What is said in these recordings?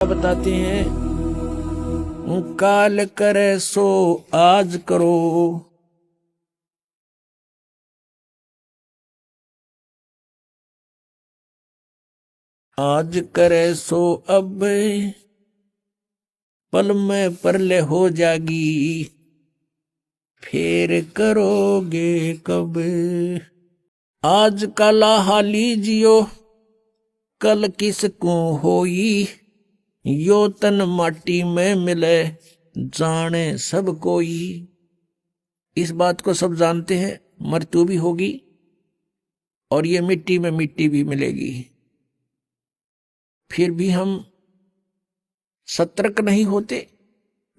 बताते हैं, काल करे सो आज करो, आज करे सो अब पल में परले हो जागी, फिर करोगे कब। आज काला हाली जियो, कल किसको होई, यो तन माटी में मिले जाने सब कोई। इस बात को सब जानते हैं, मृत्यु भी होगी और ये मिट्टी में मिट्टी भी मिलेगी। फिर भी हम सतर्क नहीं होते।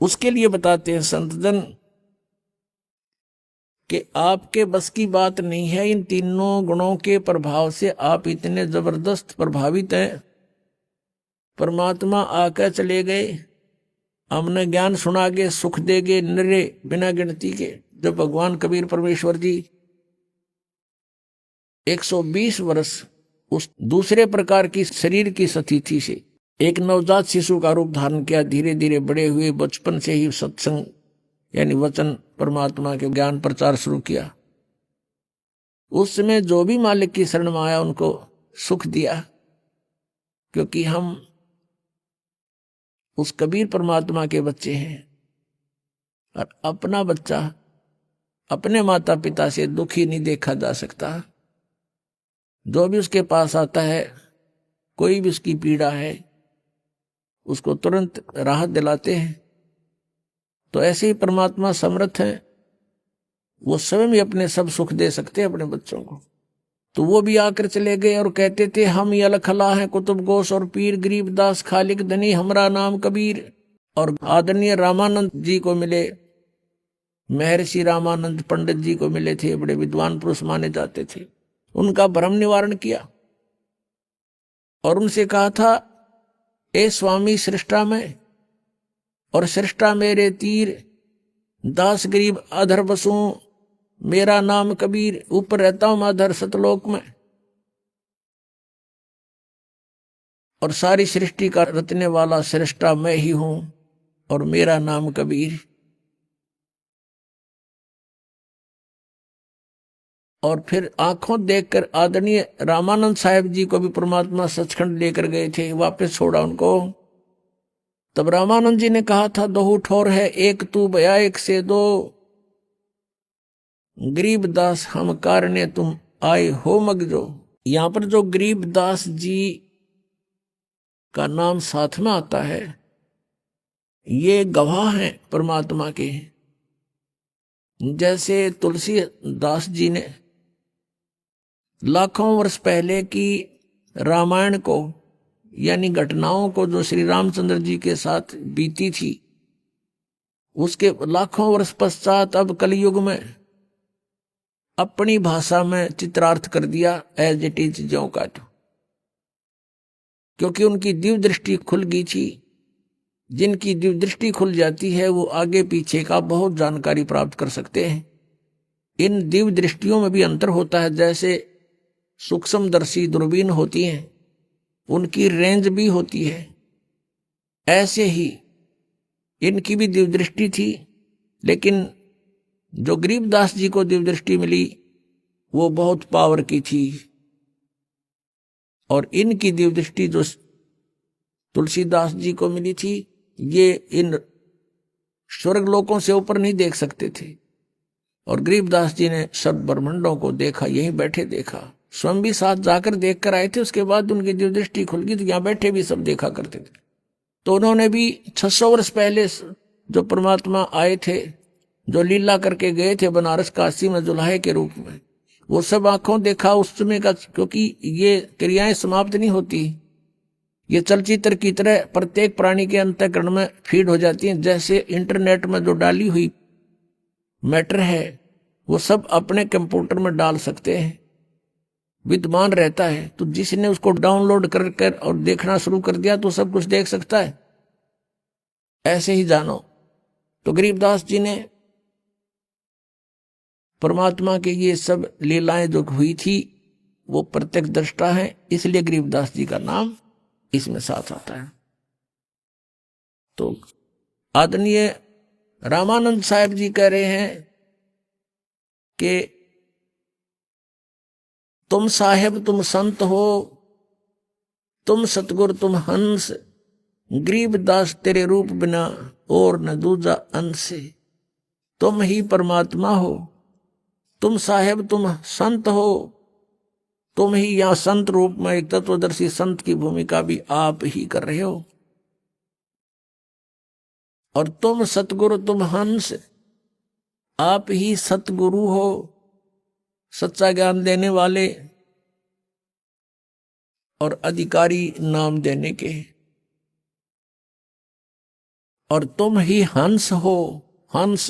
उसके लिए बताते हैं संतजन कि आपके बस की बात नहीं है। इन तीनों गुणों के प्रभाव से आप इतने जबरदस्त प्रभावित हैं। परमात्मा आकर चले गए, हमने ज्ञान सुना के सुख देगे निरे बिना गिनती के। जब भगवान कबीर परमेश्वर जी 120 वर्ष उस दूसरे प्रकार की शरीर की स्थिति से एक नवजात शिशु का रूप धारण किया, धीरे धीरे बड़े हुए, बचपन से ही सत्संग यानी वचन परमात्मा के ज्ञान प्रचार शुरू किया। उस समय जो भी मालिक की शरण में आया उनको सुख दिया, क्योंकि हम उस कबीर परमात्मा के बच्चे हैं। और अपना बच्चा अपने माता पिता से दुखी नहीं देखा जा सकता। जो भी उसके पास आता है, कोई भी उसकी पीड़ा है, उसको तुरंत राहत दिलाते हैं। तो ऐसे ही परमात्मा समर्थ है, वो स्वयं ही अपने सब सुख दे सकते हैं अपने बच्चों को। तो वो भी आकर चले गए और कहते थे, हम ये अलखला हैं कुतुब गोश और पीर, गरीबदास खालिक धनी हमरा नाम कबीर। और आदरणीय रामानंद जी को मिले, महर्षि रामानंद पंडित जी को मिले थे, बड़े विद्वान पुरुष माने जाते थे। उनका भ्रम निवारण किया और उनसे कहा था, ए स्वामी सृष्टा में और सृष्टा मेरे तीर, दास गरीब अधर बसूं, मेरा नाम कबीर, ऊपर रहता हूं मैं अधर सतलोक में, और सारी सृष्टि का रचने वाला सृष्टा मैं ही हूं और मेरा नाम कबीर। और फिर आंखों देखकर आदरणीय रामानंद साहब जी को भी परमात्मा सचखंड लेकर गए थे, वापस छोड़ा उनको। तब रामानंद जी ने कहा था, दोहू ठोर है एक तू भया एक से दो, गरीबदास हम कारणे तुम आए हो मगजो। यहां पर जो गरीबदास जी का नाम साथ में आता है, ये गवाह हैं परमात्मा के। जैसे तुलसीदास जी ने लाखों वर्ष पहले की रामायण को यानी घटनाओं को जो श्री रामचंद्र जी के साथ बीती थी, उसके लाखों वर्ष पश्चात अब कलयुग में अपनी भाषा में चित्रार्थ कर दिया एज इट इज ज्यों का त्यों। क्योंकि उनकी दिव्य दृष्टि खुल गई थी। जिनकी दिव्य दृष्टि खुल जाती है वो आगे पीछे का बहुत जानकारी प्राप्त कर सकते हैं। इन दिव्य दृष्टियों में भी अंतर होता है। जैसे सूक्ष्मदर्शी दूरबीन होती हैं, उनकी रेंज भी होती है, ऐसे ही इनकी भी दिव्य दृष्टि थी। लेकिन जो गरीबदास जी को दिव्य दृष्टि मिली वो बहुत पावर की थी, और इनकी दिव्य दृष्टि जो तुलसीदास जी को मिली थी, ये इन स्वर्ग लोकों से ऊपर नहीं देख सकते थे। और गरीबदास जी ने सब ब्रह्मांडों को देखा, यहीं बैठे देखा, स्वयं भी साथ जाकर देख कर आए थे। उसके बाद उनकी दिव्य दृष्टि खुल गई, तो यहाँ बैठे भी सब देखा करते थे। तो उन्होंने भी 600 वर्ष पहले जो परमात्मा आए थे, जो लीला करके गए थे बनारस काशी में जुलाहे के रूप में, वो सब आंखों देखा उस समय का। क्योंकि ये क्रियाएं समाप्त नहीं होती, ये चलचित्र की तरह प्रत्येक प्राणी के अंतःकरण में फीड हो जाती हैं। जैसे इंटरनेट में जो डाली हुई मैटर है वो सब अपने कंप्यूटर में डाल सकते हैं, विद्यमान रहता है। तो जिसने उसको डाउनलोड कर और देखना शुरू कर दिया तो सब कुछ देख सकता है। ऐसे ही जानो। तो गरीबदास जी ने परमात्मा के ये सब लीलाएं जो हुई थी वो प्रत्यक्ष दृष्टा है, इसलिए गरीबदास जी का नाम इसमें साथ आता है। तो आदरणीय रामानंद साहब जी कह रहे हैं कि तुम साहेब तुम संत हो, तुम सतगुर तुम हंस, गरीबदास तेरे रूप बिना और न दूजा अंश। तुम ही परमात्मा हो, तुम साहेब तुम संत हो, तुम ही यहां संत रूप में एक तत्वदर्शी संत की भूमिका भी आप ही कर रहे हो, और तुम सतगुरु तुम हंस, आप ही सतगुरु हो, सच्चा ज्ञान देने वाले और अधिकारी नाम देने के, और तुम ही हंस हो। हंस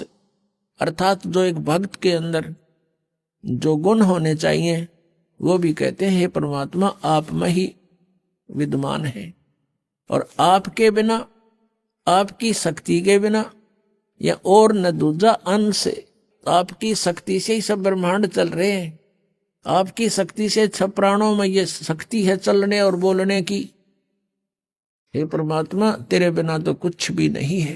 अर्थात जो एक भक्त के अंदर जो गुण होने चाहिए वो भी कहते हैं हे परमात्मा आप में ही विद्यमान है, और आपके बिना, आपकी शक्ति के बिना या और न दूजा अंश, आपकी शक्ति से ही सब ब्रह्मांड चल रहे हैं, आपकी शक्ति से 6 प्राणों में ये शक्ति है चलने और बोलने की। हे परमात्मा तेरे बिना तो कुछ भी नहीं है।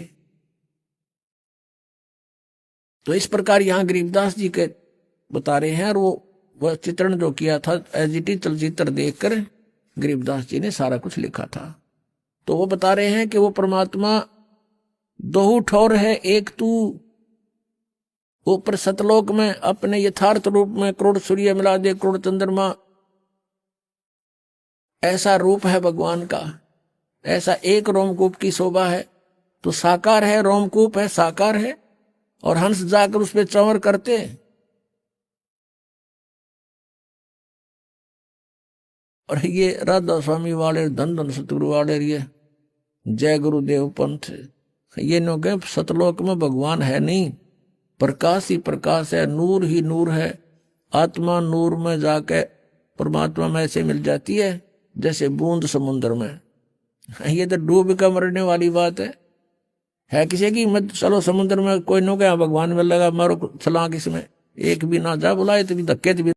तो इस प्रकार यहां गरीबदास जी के बता रहे हैं, और वह चित्रण जो किया था एज इट इज चलचित्र देखकर गरीबदास जी ने सारा कुछ लिखा था। तो वो बता रहे हैं कि वो परमात्मा दोहू ठौर है एक तू, ऊपर सतलोक में अपने यथार्थ रूप में करोड़ सूर्य मिला दे करोड़ चंद्रमा, ऐसा रूप है भगवान का, ऐसा एक रोमकूप की शोभा है। तो साकार है, रोमकूप है, साकार है, और हंस जाकर उस पर चंवर करते। और ये राधा स्वामी वाले धन धन सतगुरु वाले, ये जय गुरुदेव पंथ, ये नो के सतलोक में भगवान है नहीं, प्रकाश ही प्रकाश है, नूर ही नूर है। आत्मा नूर में जाके परमात्मा में ऐसे मिल जाती है जैसे बूंद समुद्र में। ये तो डूब का मरने वाली बात है किसी की मत चलो समुद्र में, कोई नो क्या भगवान में लगा मारो छलांग, इसमें एक भी ना जा बुलाए तो भी धक्के